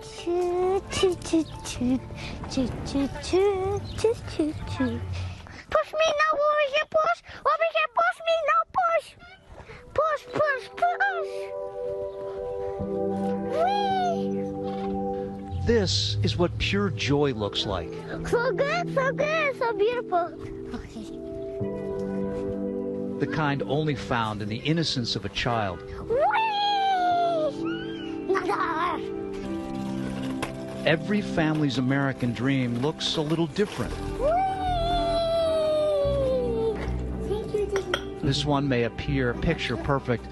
Choo, choo, choo, choo, choo, choo, choo, choo, choo, choo. Push me now, over here, push. Over here, push me now, push. Push, push, push. Whee! This is what pure joy looks like. So good, so good, so beautiful. Okay. The kind only found in the innocence of a child. Whee! Nada. Every family's American dream looks a little different. This one may appear picture perfect,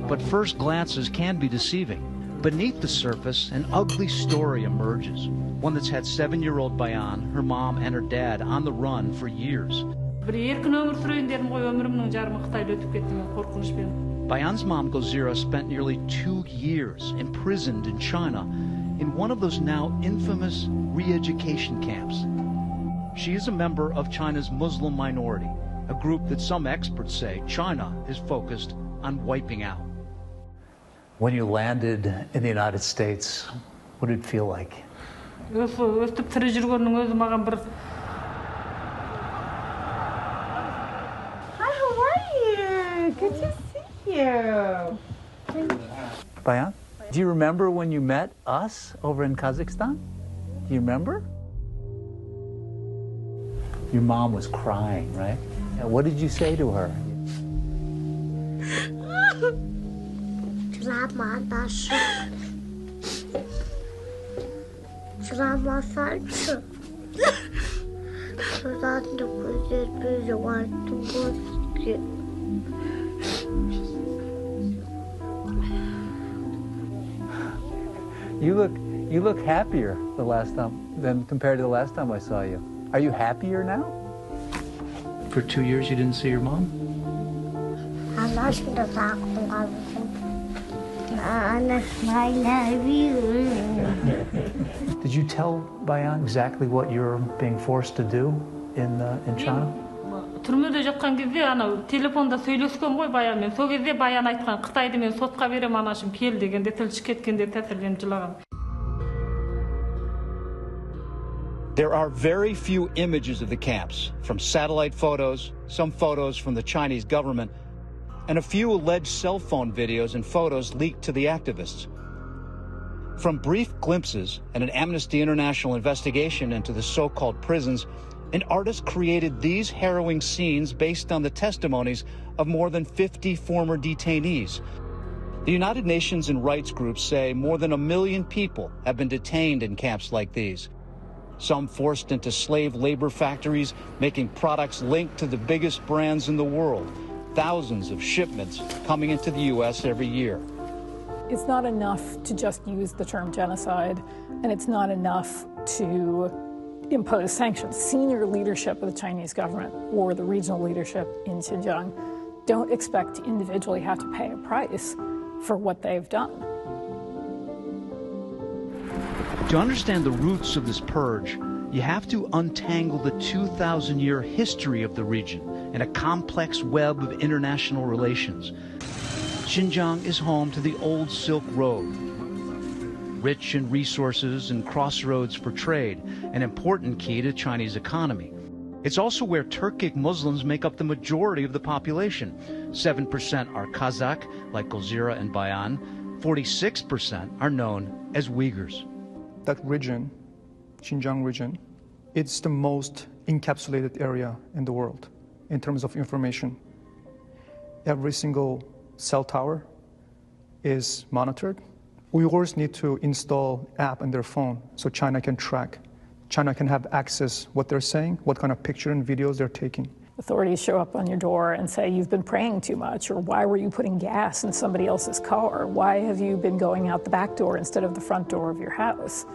but first glances can be deceiving. Beneath the surface, an ugly story emerges. One that's had 7-year-old Bayan, her mom, and her dad on the run for years. Bayan's mom, Gulzira, spent nearly 2 years imprisoned in China in one of those now infamous re-education camps. She is a member of China's Muslim minority, a group that some experts say China is focused on wiping out. When you landed in the United States, what did it feel like? How are you? Good to see you. Bayan, do you remember when you met us over in Kazakhstan? Do you remember? Your mom was crying, right? And what did you say to her? You look happier the last time than compared to the last time I saw you. Are you happier now? For 2 years you didn't see your mom? I love you. Did you tell Bayan exactly what you're being forced to do in China? Түрмеде жатқан кезде телефонда сөйлескен ғой Баянмен. Сол кезде Баян айтқан Қытайды мен сотқа берем анашым кел дегенде тілші кеткенде тәсірленіп жылаған. There are very few images of the camps, from satellite photos, some photos from the Chinese government, and a few alleged cell phone videos and photos leaked to the activists. From brief glimpses and an Amnesty International investigation into the so-called prisons, an artist created these harrowing scenes based on the testimonies of more than 50 former detainees. The United Nations and rights groups say more than 1 million people have been detained in camps like these. Some forced into slave labor factories, making products linked to the biggest brands in the world. Thousands of shipments coming into the U.S. every year. It's not enough to just use the term genocide, and it's not enough to impose sanctions. Senior leadership of the Chinese government or the regional leadership in Xinjiang don't expect to individually have to pay a price for what they've done. To understand the roots of this purge, you have to untangle the 2,000-year history of the region and a complex web of international relations. Xinjiang is home to the old Silk Road, rich in resources and crossroads for trade, an important key to Chinese economy. It's also where Turkic Muslims make up the majority of the population. 7% are Kazakh, like Gulzira and Bayan. 46% are known as Uyghurs. That region, Xinjiang region, it's the most encapsulated area in the world in terms of information. Every single cell tower is monitored. Uyghurs need to install app on their phone so China can track. China can have access what they're saying, what kind of picture and videos they're taking. Authorities show up on your door and say, you've been praying too much, or why were you putting gas in somebody else's car? Why have you been going out the back door instead of the front door of your house?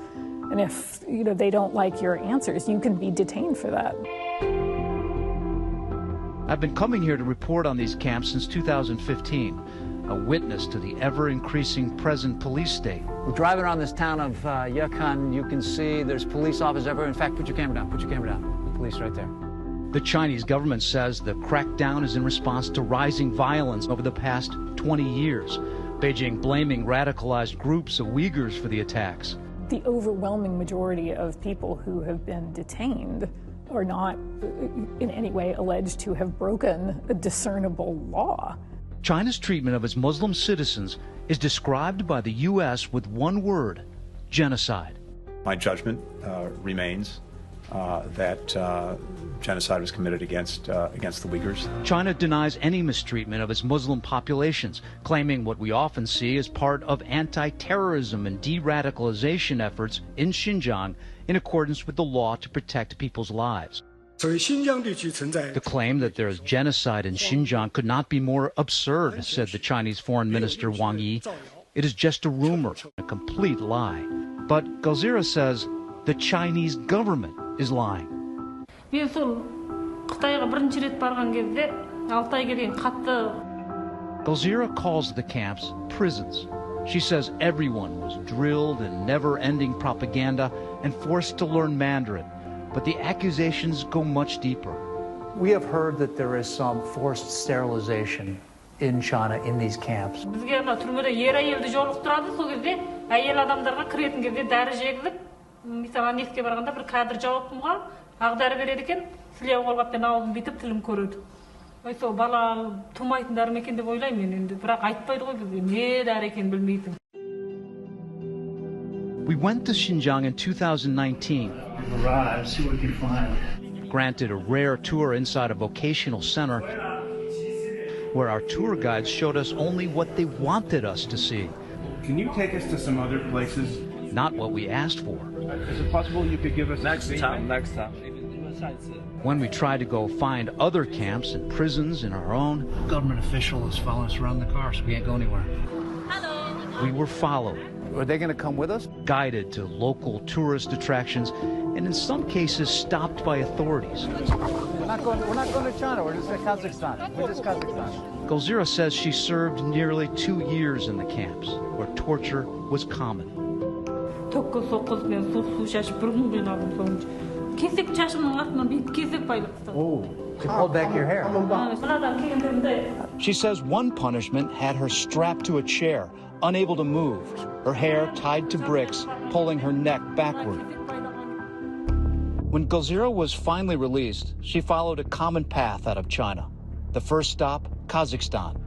And if they don't like your answers, you can be detained for that. I've been coming here to report on these camps since 2015, a witness to the ever-increasing present police state. We're driving around this town of Yukon. You can see there's police officers everywhere. In fact, put your camera down. Put your camera down. The police right there. The Chinese government says the crackdown is in response to rising violence over the past 20 years, Beijing blaming radicalized groups of Uyghurs for the attacks. the overwhelming majority of people who have been detained are not in any way alleged to have broken a discernible law. China's treatment of its Muslim citizens is described by the U.S. with one word: genocide. My judgment remains that genocide was committed against the Uyghurs. China denies any mistreatment of its Muslim populations, claiming what we often see as part of anti-terrorism and de-radicalization efforts in Xinjiang in accordance with the law to protect people's lives. The claim that there is genocide in Xinjiang could not be more absurd, said the Chinese Foreign Minister Wang Yi. It is just a rumor, a complete lie. But Galzira says the Chinese government is lying. Galzira calls the camps prisons. She says everyone was drilled in never-ending propaganda and forced to learn Mandarin. But the accusations go much deeper. We have heard that there is some forced sterilization in China in these camps. We went to Xinjiang in 2019. See what you find. Granted a rare tour inside a vocational center where our tour guides showed us only what they wanted us to see. Can you take us to some other places? Not what we asked for. Is it possible you could give us next time? When we tried to go find other camps and prisons in our own, A government official is following us around the car, so we can't go anywhere. we were followed, Are they going to come with us? guided to local tourist attractions, and in some cases stopped by authorities. We're not going to China. We're just in Kazakhstan. We're just Kazakhstan. Galzira says she served nearly 2 years in the camps, where torture was common. Oh, you pulled back your hair. She says one punishment had her strapped to a chair, unable to move, her hair tied to bricks, pulling her neck backward. When Galzira was finally released, she followed a common path out of China. The first stop, Kazakhstan.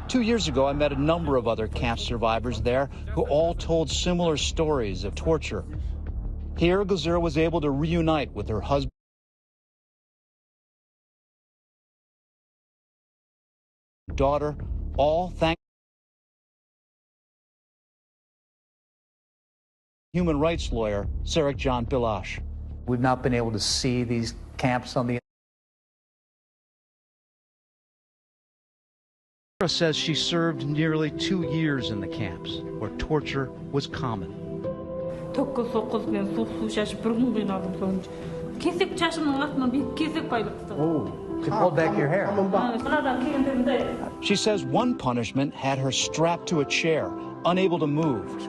2 years ago, I met a number of other camp survivors there who all told similar stories of torture. Here, Galzira was able to reunite with her husband, daughter, all thanks to human rights lawyer Sarek John Bilash. We've not been able to see these camps on the. Galzira says she served nearly 2 years in the camps, where torture was common. Oh, you pulled back your hair. She says one punishment had her strapped to a chair, unable to move.